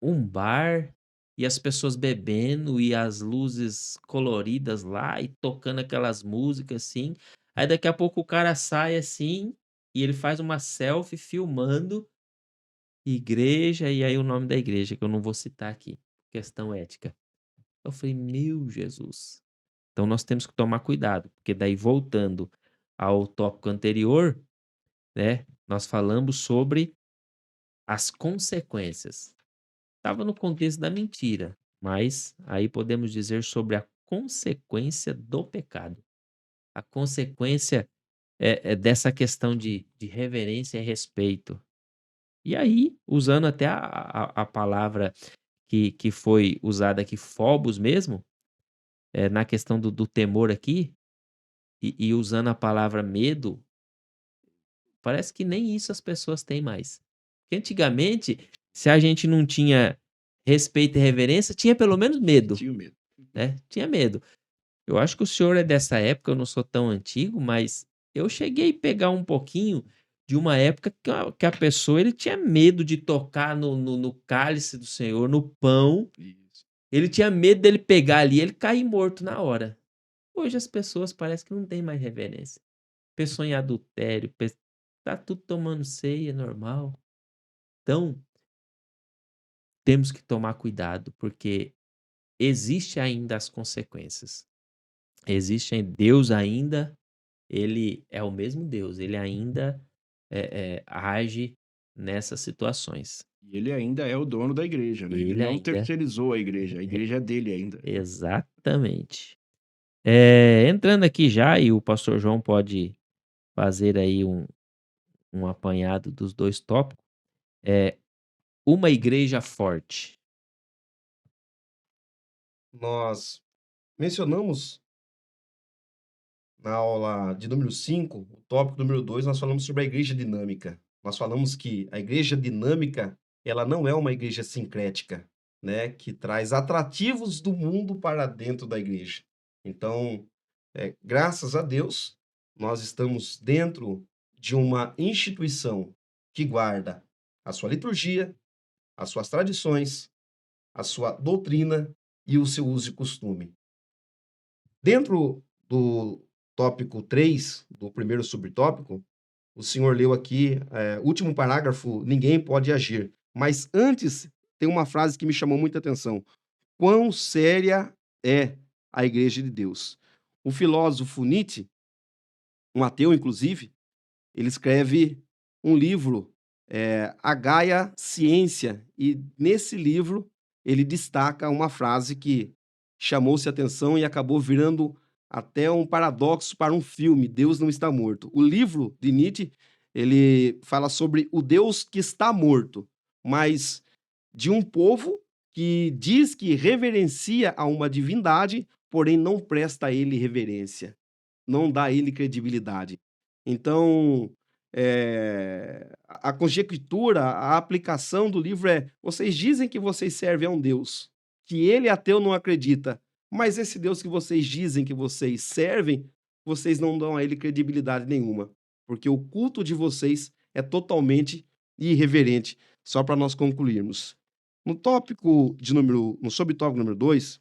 um bar, e as pessoas bebendo, e as luzes coloridas lá, e tocando aquelas músicas, assim. Aí daqui a pouco o cara sai, assim, e ele faz uma selfie filmando igreja, e aí o nome da igreja, que eu não vou citar aqui, questão ética. Eu falei: "Meu Jesus". Então nós temos que tomar cuidado, porque daí voltando ao tópico anterior, né, nós falamos sobre as consequências. Estava no contexto da mentira, mas aí podemos dizer sobre a consequência do pecado. A consequência é dessa questão de reverência e respeito. E aí, usando até a palavra que foi usada aqui, phobos mesmo, na questão do temor aqui, e usando a palavra medo, parece que nem isso as pessoas têm mais. Porque antigamente, se a gente não tinha respeito e reverência, tinha pelo menos medo, Tinha medo. né, tinha medo. Eu acho que o senhor é dessa época, eu não sou tão antigo, mas eu cheguei a pegar um pouquinho de uma época que a pessoa, ele tinha medo de tocar no cálice do Senhor, no pão, Isso. ele tinha medo dele pegar ali, ele cair morto na hora. Hoje as pessoas parece que não têm mais reverência. Pessoa em adultério, tá tudo tomando ceia, normal. Então, temos que tomar cuidado, porque existe ainda as consequências. Deus ainda, ele é o mesmo Deus, ele ainda age nessas situações. E ele ainda é o dono da igreja, né? Ele Ele não ainda terceirizou a igreja é dele ainda. exatamente. Entrando aqui já, e o pastor João pode fazer aí um apanhado dos 2 tópicos, é uma igreja forte. Nós mencionamos na aula de número 5, o tópico número 2, nós falamos sobre a igreja dinâmica. Nós falamos que a igreja dinâmica, ela não é uma igreja sincrética, né, que traz atrativos do mundo para dentro da igreja. Então, graças a Deus, nós estamos dentro de uma instituição que guarda a sua liturgia, as suas tradições, a sua doutrina e o seu uso e costume. Dentro do tópico 3, do primeiro subtópico, o senhor leu aqui, último parágrafo, ninguém pode agir. Mas antes, tem uma frase que me chamou muita atenção. Quão séria é a igreja de Deus? O filósofo Nietzsche, um ateu inclusive, ele escreve um livro, A Gaia Ciência, e nesse livro ele destaca uma frase que chamou-se atenção e acabou virando até um paradoxo para um filme, Deus não está morto. O livro de Nietzsche, ele fala sobre o Deus que está morto, mas de um povo que diz que reverencia a uma divindade, porém não presta a ele reverência, não dá a ele credibilidade. Então, a conjectura, a aplicação do livro é: vocês dizem que vocês servem a um Deus que ele ateu não acredita, mas esse Deus que vocês dizem que vocês servem, vocês não dão a ele credibilidade nenhuma, porque o culto de vocês é totalmente irreverente. Só para nós concluirmos. No subtópico número 2,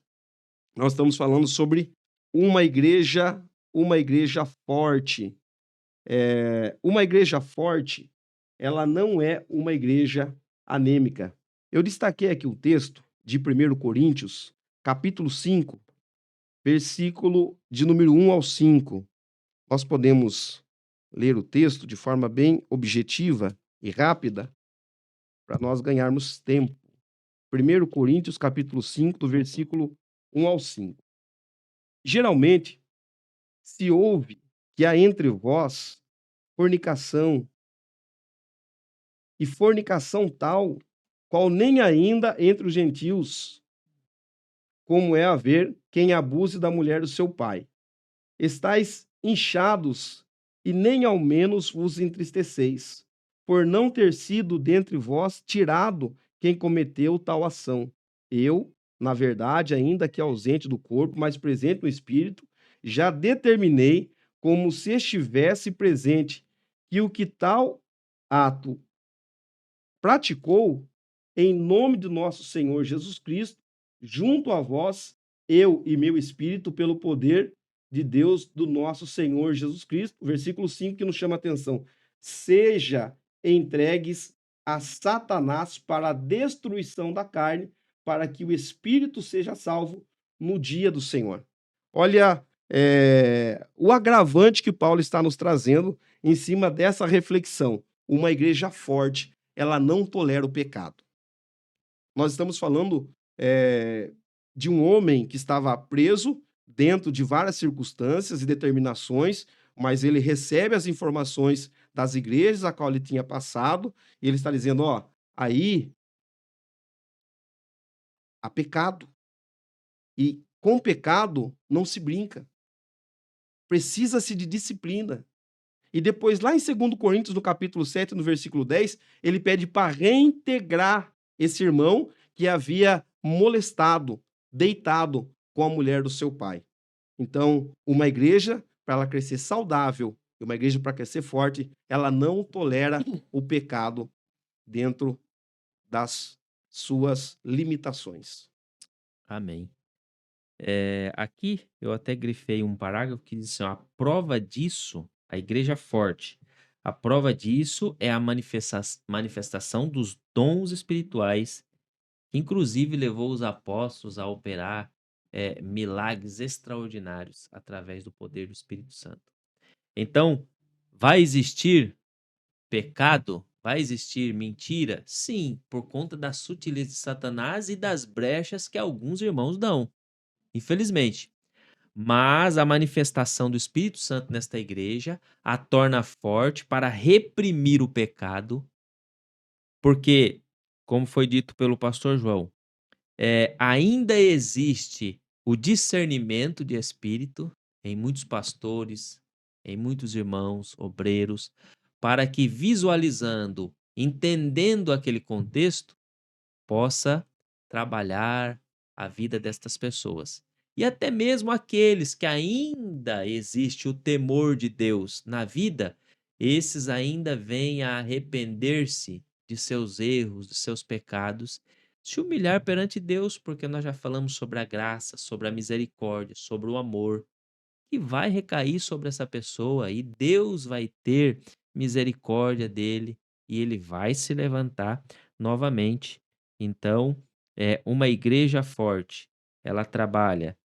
nós estamos falando sobre uma igreja forte. Uma igreja forte, ela não é uma igreja anêmica. Eu destaquei aqui o texto de 1 Coríntios, capítulo 5, versículo de número 1 ao 5. Nós podemos ler o texto de forma bem objetiva e rápida para nós ganharmos tempo. 1 Coríntios, capítulo 5, do versículo 1 ao 5. Geralmente, se ouve que há entre vós fornicação, e fornicação tal, qual nem ainda entre os gentios, como é haver quem abuse da mulher do seu pai. Estais inchados, e nem ao menos vos entristeceis, por não ter sido dentre vós tirado quem cometeu tal ação. Eu, na verdade, ainda que ausente do corpo, mas presente no espírito, já determinei, como se estivesse presente, que o que tal ato praticou, em nome do nosso Senhor Jesus Cristo, junto a vós, eu e meu espírito, pelo poder de Deus, do nosso Senhor Jesus Cristo. Versículo 5 que nos chama a atenção. Seja entregues a Satanás para a destruição da carne, para que o espírito seja salvo no dia do Senhor. Olha, o agravante que Paulo está nos trazendo em cima dessa reflexão. Uma igreja forte, ela não tolera o pecado. Nós estamos falando de um homem que estava preso dentro de várias circunstâncias e determinações, mas ele recebe as informações das igrejas a qual ele tinha passado, e ele está dizendo, aí há pecado. E com pecado não se brinca. Precisa-se de disciplina. E depois, lá em 2 Coríntios, no capítulo 7, no versículo 10, ele pede para reintegrar esse irmão que havia molestado, deitado com a mulher do seu pai. Então, uma igreja, para ela crescer saudável, e uma igreja para crescer forte, ela não tolera o pecado dentro das suas limitações. Amém. Aqui eu até grifei um parágrafo que diz assim, ó, a prova disso, a igreja forte, a prova disso é a manifestação dos dons espirituais, que inclusive levou os apóstolos a operar milagres extraordinários através do poder do Espírito Santo. Então, vai existir pecado? Vai existir mentira? Sim, por conta das sutilezas de Satanás e das brechas que alguns irmãos dão, infelizmente. Mas a manifestação do Espírito Santo nesta igreja a torna forte para reprimir o pecado, porque, como foi dito pelo pastor João, ainda existe o discernimento de espírito em muitos pastores, em muitos irmãos, obreiros, para que visualizando, entendendo aquele contexto, possa trabalhar a vida destas pessoas. E até mesmo aqueles que ainda existe o temor de Deus na vida, esses ainda vêm a arrepender-se de seus erros, de seus pecados, se humilhar perante Deus, porque nós já falamos sobre a graça, sobre a misericórdia, sobre o amor, que vai recair sobre essa pessoa e Deus vai ter misericórdia dele e ele vai se levantar novamente. Então, uma igreja forte, ela trabalha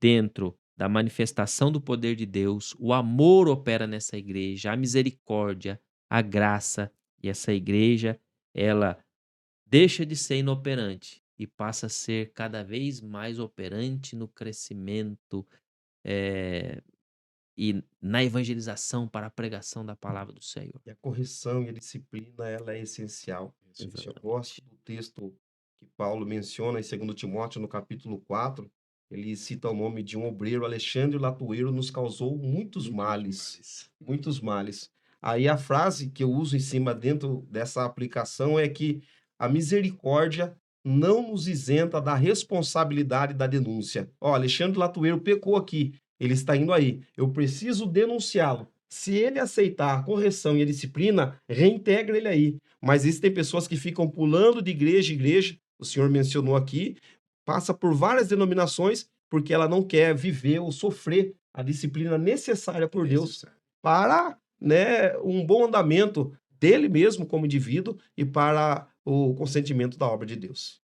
dentro da manifestação do poder de Deus, o amor opera nessa igreja, a misericórdia, a graça, e essa igreja, ela deixa de ser inoperante e passa a ser cada vez mais operante no crescimento, eh, e na evangelização para a pregação da palavra do Senhor. E a correção e a disciplina, ela é essencial. Eu gosto Exatamente. do texto que Paulo menciona em 2 Timóteo, no capítulo 4. Ele cita o nome de um obreiro, Alexandre Latueiro, nos causou muitos males. Muitos males. Aí a frase que eu uso em cima dentro dessa aplicação é que a misericórdia não nos isenta da responsabilidade da denúncia. Ó, Alexandre Latueiro pecou aqui, ele está indo aí. Eu preciso denunciá-lo. Se ele aceitar a correção e a disciplina, reintegra ele aí. Mas existem pessoas que ficam pulando de igreja em igreja, o senhor mencionou aqui, passa por várias denominações, porque ela não quer viver ou sofrer a disciplina necessária por Deus para, né, um bom andamento dele mesmo como indivíduo e para o consentimento da obra de Deus.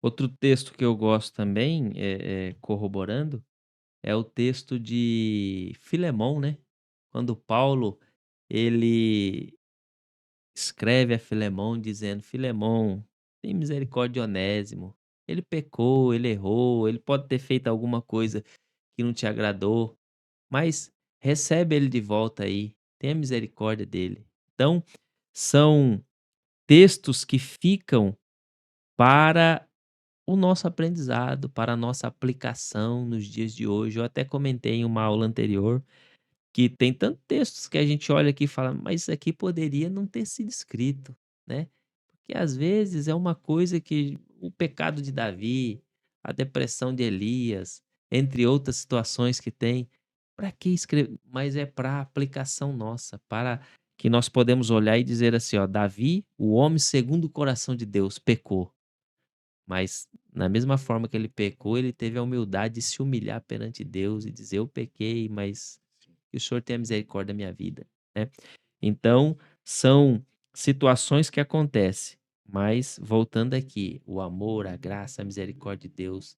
Outro texto que eu gosto também, corroborando, é o texto de Filemão, né? Quando Paulo, ele escreve a Filemão dizendo: Filemão, tem misericórdia de Onésimo. Ele pecou, ele errou, ele pode ter feito alguma coisa que não te agradou, mas recebe ele de volta aí, tenha misericórdia dele. Então, são textos que ficam para o nosso aprendizado, para a nossa aplicação nos dias de hoje. Eu até comentei em uma aula anterior que tem tantos textos que a gente olha aqui e fala, mas isso aqui poderia não ter sido escrito, né? Porque às vezes é uma coisa que o pecado de Davi, a depressão de Elias, entre outras situações que tem, para que escrever? Mas é para aplicação nossa, para que nós podemos olhar e dizer assim, ó, Davi, o homem segundo o coração de Deus, pecou. Mas na mesma forma que ele pecou, ele teve a humildade de se humilhar perante Deus e dizer: "Eu pequei, mas que o Senhor tenha misericórdia da minha vida", né. Então, são situações que acontecem, mas voltando aqui, o amor, a graça, a misericórdia de Deus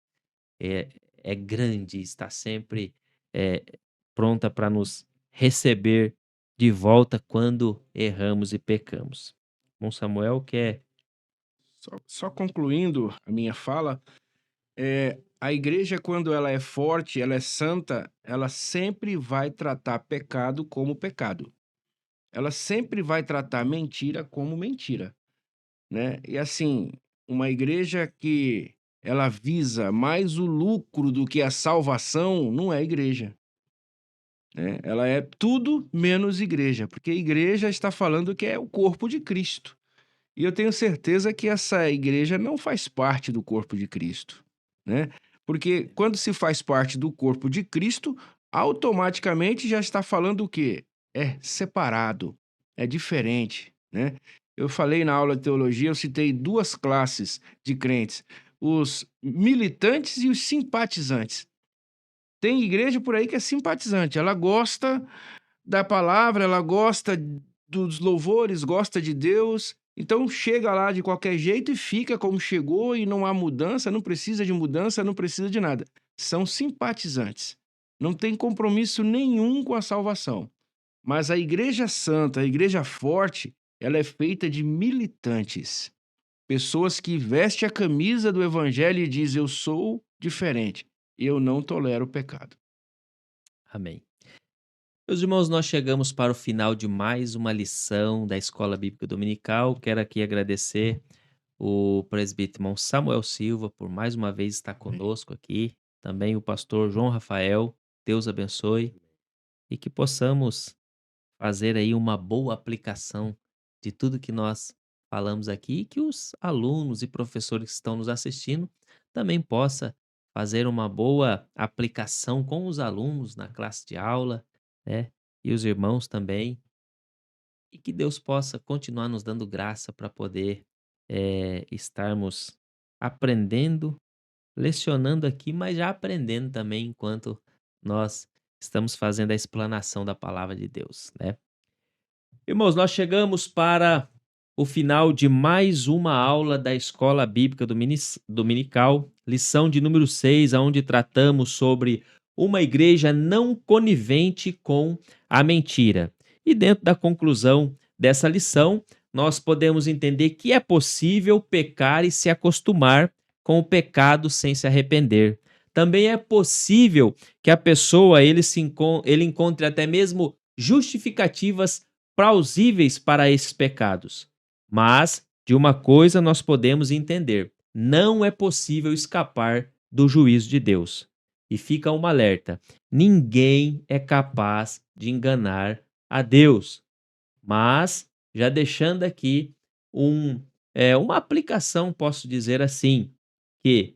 é é grande, está sempre, eh, pronta para nos receber de volta quando erramos e pecamos. Bom, Samuel quer. Só concluindo a minha fala, a igreja, quando ela é forte, ela é santa, ela sempre vai tratar pecado como pecado. Ela sempre vai tratar mentira como mentira, né? E assim, uma igreja que ela visa mais o lucro do que a salvação, não é igreja, né? Ela é tudo menos igreja, porque igreja está falando que é o corpo de Cristo. E eu tenho certeza que essa igreja não faz parte do corpo de Cristo, né? Porque quando se faz parte do corpo de Cristo, automaticamente já está falando o quê? É separado, é diferente, né? Eu falei na aula de teologia, eu citei duas classes de crentes, os militantes e os simpatizantes. Tem igreja por aí que é simpatizante, ela gosta da palavra, ela gosta dos louvores, gosta de Deus, então chega lá de qualquer jeito e fica como chegou e não há mudança, não precisa de mudança, não precisa de nada. São simpatizantes. Não tem compromisso nenhum com a salvação. Mas a igreja santa, a igreja forte, ela é feita de militantes. Pessoas que vestem a camisa do evangelho e dizem: eu sou diferente, eu não tolero o pecado. Amém. Meus irmãos, nós chegamos para o final de mais uma lição da Escola Bíblica Dominical. Quero aqui agradecer o presbítero irmão Samuel Silva por mais uma vez estar conosco aqui. Também o pastor João Rafael. Deus abençoe e que possamos fazer aí uma boa aplicação de tudo que nós falamos aqui e que os alunos e professores que estão nos assistindo também possa fazer uma boa aplicação com os alunos na classe de aula, né? E os irmãos também. E que Deus possa continuar nos dando graça para poder estarmos aprendendo, lecionando aqui, mas já aprendendo também enquanto nós estamos fazendo a explanação da palavra de Deus, né? Irmãos, nós chegamos para o final de mais uma aula da Escola Bíblica Dominical, lição de número 6, onde tratamos sobre uma igreja não conivente com a mentira. E dentro da conclusão dessa lição, nós podemos entender que é possível pecar e se acostumar com o pecado sem se arrepender. Também é possível que a pessoa ele encontre até mesmo justificativas plausíveis para esses pecados. Mas de uma coisa nós podemos entender: não é possível escapar do juízo de Deus. E fica um alerta: ninguém é capaz de enganar a Deus. Mas, já deixando aqui uma aplicação, posso dizer assim, que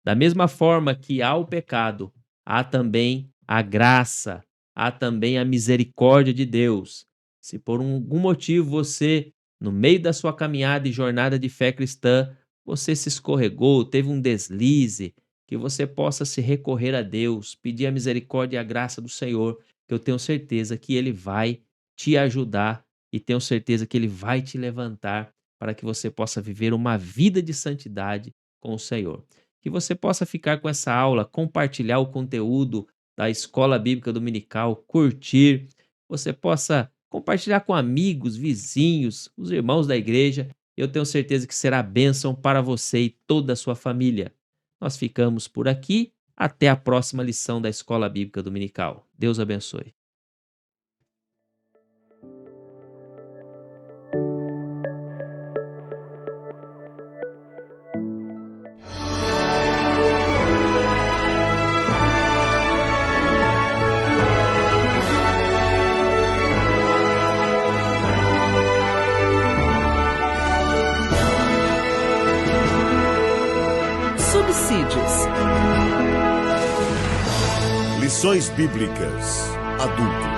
da mesma forma que há o pecado, há também a graça, há também a misericórdia de Deus. Se por algum motivo você, no meio da sua caminhada e jornada de fé cristã, você se escorregou, teve um deslize, que você possa se recorrer a Deus, pedir a misericórdia e a graça do Senhor, que eu tenho certeza que Ele vai te ajudar e tenho certeza que Ele vai te levantar para que você possa viver uma vida de santidade com o Senhor. Que você possa ficar com essa aula, compartilhar o conteúdo da Escola Bíblica Dominical, curtir, você possa compartilhar com amigos, vizinhos, os irmãos da igreja. Eu tenho certeza que será bênção para você e toda a sua família. Nós ficamos por aqui. Até a próxima lição da Escola Bíblica Dominical. Deus abençoe. Lições Bíblicas Adultos.